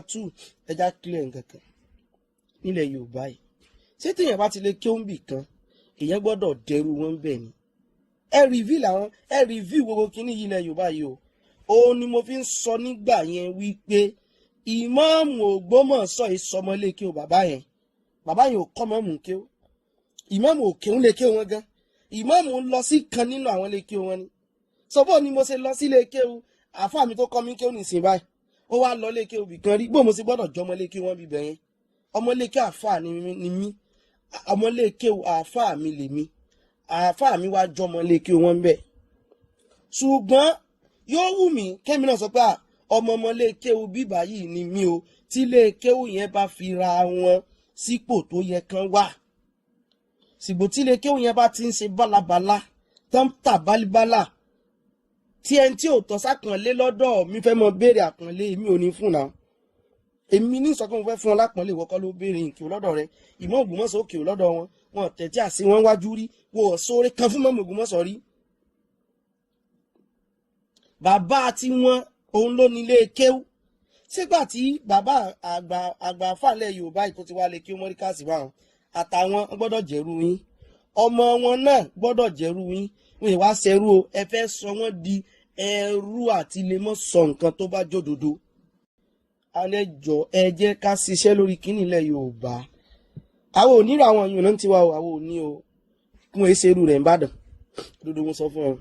2 ẹja clear nǹkan kan nílẹ̀ Yorùbá yìí ṣé téèyàn bá ti lè kí ó ń bì kan èèyàn gbọ́dọ̀ dẹrù wọn bẹ̀ ni ẹ review gbogbo kíní yìí ilẹ̀ Yorùbá yìí o òun ni mo fi ń sọ nígbà yẹn wípé ìmáàmù Ògbómọ̀ṣọ́ ìsọmọlé kí o bàbá yẹn ò kọ́ mọ́mù kí o ìmáàmù òkè ń lè kí wọn gan ìmáàmù ń lọ sí kan nínú àwọn lè kí wọn ni sọ́bọ̀ ni mo ṣe lọ sí lè kí o àfáà mi tó kọ́ mi kí o nìsín báyìí ó wá lọ lè kí o bì kan rí bó mo ṣe gbọ́dọ̀ jọ ọmọlé kí wọ́n bíbẹ̀ yẹn ọmọlé kí àfáà ni mí ọmọlé kí o àfáà mi lè mí àfáà mi wá jọ ọmọlé kí wọ́n bẹ̀ ṣùgbọ́n yóò wù mí kẹ́mi náà sọ pé ọmọlé kí o bíbà yìí ni mí o tí lè kí o yẹn bá fi ra wọn sípò tó yẹ kán wà ṣùgbò tí lè kí o yẹn bá ti ń ṣe bálabàlá tán tà bálíbálà tí ẹni tí ò tọ́ sápọ̀nlé lọ́dọ̀ mi fẹ́ mọ béèrè àpọ̀nlé mi ò ní fún náà èmi ní ìsọkún fẹ́ fún ọ lápọ̀nlé ìwọ́kọ́ ló béèrè nkì lọ́dọ̀ rẹ ìmọ̀ Ògbómọ̀ṣọ́ òkè lọ́dọ̀ wọn tẹ̀tí àsí wọn wájú rí wọn ò sóore kan fún mọ́mọ́ Ògbómọ̀ṣọ́ rí bàbá tí wọn òun ló nílé kéwú sígbà tí bàbá àgbà fàlẹ̀ Yorùbá tó ti wá lè kí wọ́n rí káàsì báwọn àtàwọn gbọ́dọ̀ jẹ́rú yín ọmọ wọn náà gbọ́dọ̀ jẹ́rú yín wọn ìwà ṣẹrú o ẹ fẹ́ sọ wọ́n di ẹrú àti lè mọ́ sọ nǹkan tó bá jódodo alẹ́jọ́ ẹ jẹ́ ká ṣiṣẹ́ lórí kíní ilẹ̀ Yorùbá àwọn onírò àwọn èèyàn náà ti wá o àwọn òní o wọn èsè irú rẹ̀ ń bàdàn dodo wọn sọ fún ọ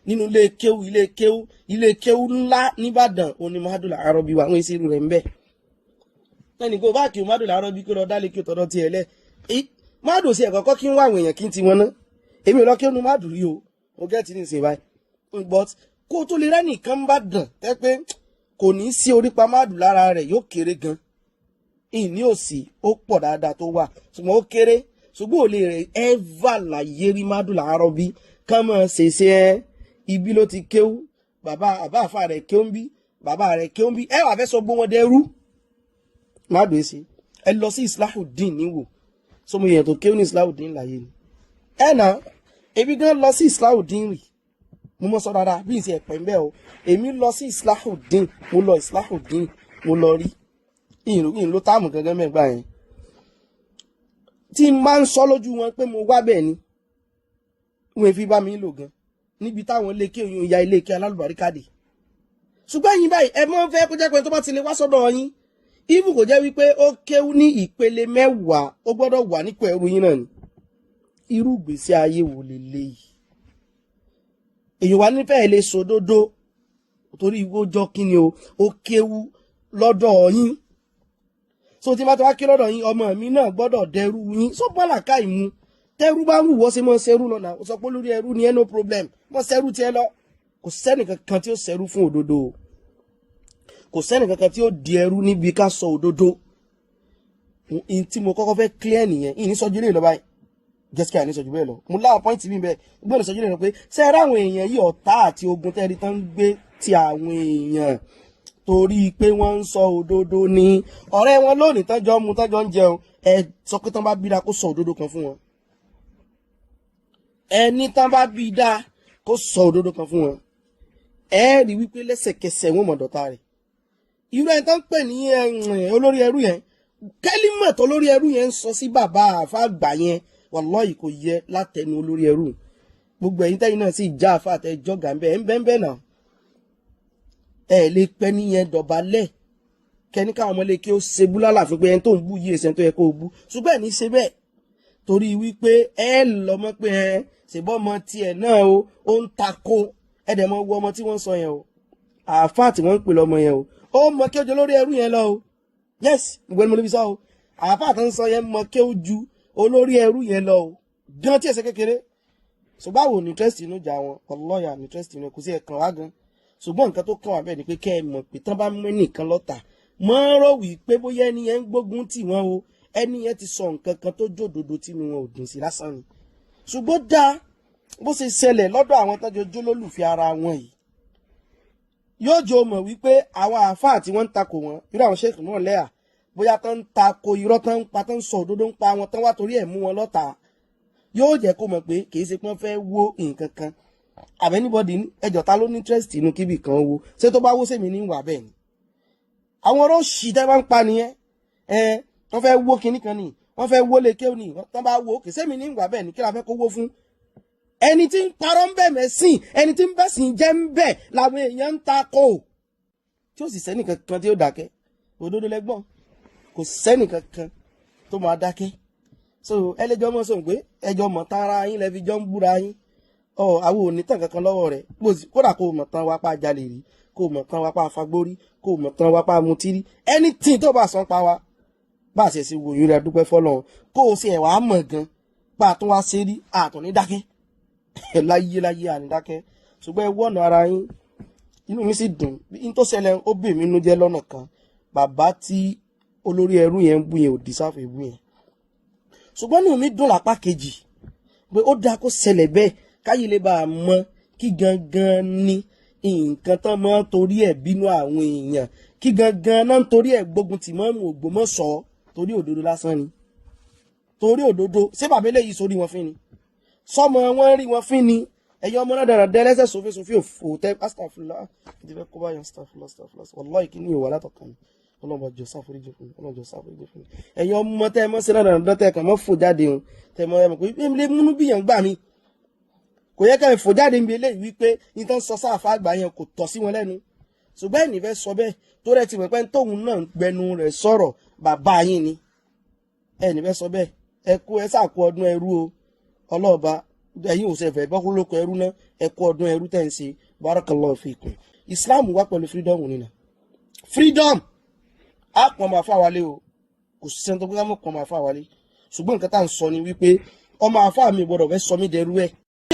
nínú ilé kéwú ńlá nìbàdàn òní Mahadul Arabi wa wọn èsè irú rẹ̀ ń bẹ̀ ẹnì kó bá kí o Mahadul Arabi kó lọ dálé kí o tọ́dọ̀ tiẹ̀ lẹ̀ Mahadul sí ẹ̀kọ́kọ́ kí ń wá àwọn èèyàn kí ń ti wọn ná èmi ò lọ kí ó nu Mahadul rí o mo gẹ́tì ní ìsìn báyìí but kó tó lè rẹ́ nìkan ń bàdàn tẹ́ pé kò ní sí orípa Mahadul lára rẹ̀ yóò kéré gan ìní òsì ó pọ̀ dáadáa tó wà ṣùgbọ́n ó kéré ṣùgbọ́n ò lè rẹ̀ ẹ́fà láyé rí Mahadul Arabi kán mọ̀ ṣèṣe ibi ló ti kéwú bàbá àbáfà rẹ̀ kéwú bí bàbá rẹ̀ kéwú bí ẹ wà fẹ́ sọ gbó wọn dẹrú Mahadul èsì ẹ lọ sí Islahuddin níwò sọmọ èèyàn tó kéwú ní Islahuddin láyé ni ẹ náà ebi gan lọ sí Islahuddin rì mo mọ sọ dáadáa bí n ṣe ẹ̀pẹ̀ ń bẹ́ o èmi lọ sí Islahuddin mo lọ rí ìrìn ló táàmù gangan mẹ́gbà yẹn tí n máa ń sọ lójú wọn pé mo wá bẹ́ẹ̀ ni wọn fi bá mi lò gan níbi táwọn ilé kí òyìn ya ilé kí alálùbáríkàdé ṣùgbọ́n yín báyìí ẹ máa ń fẹ́ kó jẹ́ pé tó bá ti lè wá sọ́dọ̀ yín ibù kò jẹ́ wípé ó kéwú ní ìpele 10 ó gbọ́dọ̀ wà nípò ẹrú yín náà ni irú ìgbésí ayé wo leléyìí èyí wà nífẹ̀ẹ́ lè sòdodo torí ìwójọ́ kí ni o ó kéwú lọ́dọ̀ yín so tí bá ti wá kí lọ́dọ̀ yín ọmọ mi náà gbọ́dọ̀ dẹrú yín so bọ́là káì mu tẹ́rú bá wù wọ́ sí mọ́ ṣerú lọ́nà ó sọ pé lórí ẹrú ni ẹ no problem mọ́ ṣerú tiẹ̀ lọ kò sẹ́nì kankan tí ó ṣerú fún òdodo kò sẹ́nì kankan tí ó di ẹrú níbi ká sọ òdodo tí mo kọ́kọ́ fẹ́ clear nìyẹn ìní sọjú lè lọ báyìí gẹ́sìkà ní sọjú bẹ́ẹ̀ lọ mo láwọn pọ́ìntì mi bẹ́ẹ̀ gbọ́dọ̀ sọjú lè lọ pé sẹ́ẹ̀rọ àwọn èèyàn yìí ọ̀tá àti ogun tẹ́rí tán ń gbé ti àwọn èèyàn torí pé wọ́n ń sọ òdodo ni ọ̀rẹ́ wọn lónìí tọ́jọ́ mu tọ́jọ́ ń jẹun ẹ sọ pé tán bá bí dáa kó sọ òdodo kan fún wọn ẹni tán bá bí dáa kó sọ òdodo kan fún wọn ẹ rí wípé lẹ́sẹ̀kẹsẹ̀ wọn mọ̀ dọ̀tá rẹ̀ irú ẹni tán ń pè ní olórí ẹrú yẹn kẹ́límọ̀ tó lórí ẹrú yẹn ń sọ sí bàbá àfàgbà yẹn wàláhì kò yẹ látẹnu olórí ẹrú gbogbo ẹ̀yin tẹ́yin náà sì já àfà àtẹjọ́ gàmbẹ́ ń bẹ́ẹ̀ náà ẹ lè pẹ́ níyẹn dọ̀bálẹ̀ kẹ́ni káwọn ọmọlé kí ó ṣe búlálà fún pé ẹni tó ń bú yìí ẹsẹ̀ tó yẹ kó bú ṣùgbọ́n ẹ̀ ní ṣe bẹ́ẹ̀ torí wípé ẹ lọ mọ́ pé ẹ ṣèbọ́ ọmọ tiẹ̀ náà ó ń takò ẹ̀dẹ̀ mọ́ wọ ọmọ tí wọ́n sọ yẹn o àáfà tí wọ́n ń pè lọ́mọ yẹn o ó mọ kí ó jẹ lórí ẹrú yẹn lọ o yes ìgbẹ́ ni mo lè fi sọ o àáfà tó ń sọ yẹn mọ kí ó ju olórí ẹrú yẹn lọ o gan tí ẹsẹ̀ kékeré ṣùgbọ́n àwọn ò ní interest inú jà wọn ọlọ́yà ní interest inú kò sí ẹ̀kan wá gan ṣùgbọ́n nǹkan tó kàn wá bẹ́ẹ̀ ni pé kẹ́ ẹ mọ̀ pé tán bá mú ẹnìkan lọ́tà mọ́ rò wí pé bóyá ẹni yẹn ń gbógun tì wọ́n o ẹni yẹn ti sọ nǹkan kan tó jòdòdó tí wọn ò dùn sí lásán ni ṣùgbọ́n dá bó ṣe ṣẹlẹ̀ lọ́dọ̀ àwọn tọ́jú jólólùfẹ́ ara wọn yìí yóò jọ mọ̀ wípé àwọn àáfàá tí wọ́n ń takò wọn irú àwọn ṣéèkì náà lẹ́yà bóyá tán ń takò irọ́ tán ń pa tán ń sọ òdodo ń pa wọn tán wá torí ẹ̀ mú wọn lọ́tà yóò jẹ́ kó mọ̀ pé kì í ṣe pé wọ́n fẹ́ wó nǹkan kan àbẹ́ anybody ẹjọ́ ta ló ní interest inú kíbi kan wo ṣé tó bá wó sèmi ní ìwà bẹ́ẹ̀ ni àwọn ọ̀rọ̀ òṣì tẹ́ máa ń pa nìyẹn wọ́n fẹ́ wó kinní kan ni wọ́n fẹ́ wó lè kéwù ni wọ́n bá wó kì sẹ́mi ní ìgbà bẹ́ẹ̀ ni kí la fẹ́ kó wó fún ẹni tí ń parọ́ ń bẹ̀ mẹ́sìn ẹni tí ń bẹ̀sìn jẹ́ ń bẹ̀ làwọn èèyàn ń ta kó tí ó sì sẹ́nì kankan tí ó dákẹ́ òdodo lẹ́gbọ́n kò sẹ́nì kankan tó máa dákẹ́ so ẹlẹ́jọ́ mọ̀ sọ̀rọ̀ pé ẹjọ́ mọ̀ tán ara yín lẹ́fi jọ ń búra yín àwọn ò ní tàn kankan lọ́wọ́ rẹ̀ kódà kó mọ̀ tán wá pa jalè rí kó mọ̀ tán wá pa fagbórí kó mọ̀ tán wá pa mutí anything tó bá sọ pa wa bá a ṣe ṣe wòyún rẹ̀ dúpẹ́ fọ́lọ́run kó o ṣe ẹ̀wà mọ̀ gan pa àtún wá ṣe rí àtún ní dákẹ́ láyé àní dákẹ́ ṣùgbọ́n ẹ wọ́nà ara yín inú mi sì dùn ní tó ṣẹlẹ̀ ó bì mí nú jẹ́ lọ́nà kan bàbá tí olórí ẹrú yẹn ń bú yẹn ò dísáfù ìbú yẹn ṣùgbọ́n inú mi dùn lápá kejì pé ó dáa kó ṣẹlẹ̀ bẹ́ẹ̀ káyé lè bá a mọ kí gangan ni nǹkan tán mọ́ torí ẹ̀ bínú àwọn èèyàn kí gangan náà torí ẹ̀ gbógun tì mọ́mù Ògbómọ̀ṣọ́ torí òdodo lásán ni torí òdodo ṣé bàbá eléyìí sórí wọn fín ni sọmọ wọn rí wọn fín ni ẹ̀yin ọmọ náà dára dẹ́lẹ́sẹ̀ sófin òfò tẹ́ astagfirullah ti fẹ́ kó bá yan astagfirullah wallahi kí ni ìwà látọ̀kan ni ọlọ́mọ jọ sáforíjì fún mi ọlọ́jọ sáforíjì fún mi ẹ̀yin ọmọ tẹ́ ẹ mọ́ sí náà dára tẹ́ ẹ kàn mọ́ fò jáde hàn tẹ́ ẹ mọ́ ẹ mọ̀ pé lè múnú bíyàn gbà mí kò yẹ ká ẹ fò jáde níbi eléyìí wípé ní tán sọ sáfà àgbà yẹn kò tọ́ sí wọn lẹ́nu ṣùgbọ́n ẹnì fẹ́ sọ bẹ́ẹ̀ tó rẹ̀ ti wẹ̀ pẹ́ tóun náà gbẹnu rẹ̀ sọ̀rọ̀ bàbá yín ni ẹnì fẹ́ sọ bẹ́ẹ̀ ẹ kú ẹ sàkó ọdún ẹrú o ọlọ́ọ̀ba ẹ̀yin ò sẹ̀fẹ̀ bọ́kúlókò ẹrú náà ẹ kú ọdún ẹrú tẹ̀ ń ṣe barakallahu fikum Islam wá pẹ̀lú freedom nínú freedom á pọ̀ máa fà wálé o kò sí sẹ́ni tó gbé kámọ́ pọ̀ máa fà wálé ṣùgbọ́n nǹkan tá à ń sọ ni wípé ọmọ àfà mi gbọ́dọ̀ fẹ́ sọ mí dẹrú ẹ̀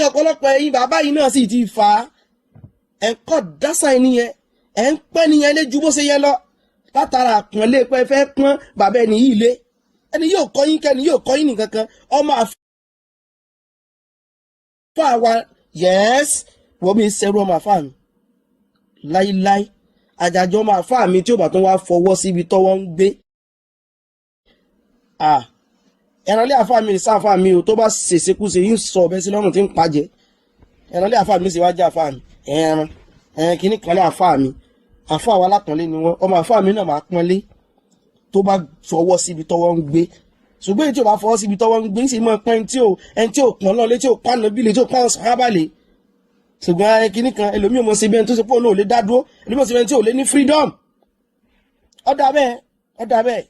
ọ̀pọ̀lọpọ̀ ẹ̀yin bàbá yìí náà sì ti fà á ẹ̀kọ́ dásà ẹni yẹn ẹ̀ ń pẹ́ nìyẹn lé ju bó ṣe yẹ lọ látara àpọ́nlé pé fẹ́ pọ́n bàbá ẹni yìí lé ẹni yóò kọ́ yín kẹ́ni yóò kọ́ yín nìkan kan ọmọ àfà wa yẹ́s wọ́n mi ṣerú ọmọ àfà mi láíláí àjàjọ ọmọ àfà mi tí ó bá tún wá fọwọ́ síbi tọ́wọ́ ń gbé ẹ̀rànlé àfà mi sáfà mi ò tó bá ṣèṣekúṣe yín sọ ọ̀bẹ sí lọ́rùn tí ń pàjẹ́ ẹ̀rànlé àfà mi sì wá jẹ́ àfà mi ẹ̀ràn kìíní kan lé àfà mi àfà wa lápọ̀nlé ni wọ́n ọmọ àfà mi náà máa pọ́nlé tó bá fọwọ́ síbi tọ́wọ́ ń gbé ṣùgbọ́n èyí tí ò bá fọwọ́ síbi tọ́wọ́ ń gbé ń sì mọ́ pẹ́ ẹni tí ò pọ́n lọ́lé tí ò pàánà bílé tí ò pàánà sàhábàlé ṣùgbọ́n kìíní kan ẹlòmíì mọ̀ sí bí ẹni tó ṣe pé òun ò lè dá dúró ẹlòmíì mọ̀ sí bí ẹni tí ò lè ní freedom ó dà bẹ́ẹ̀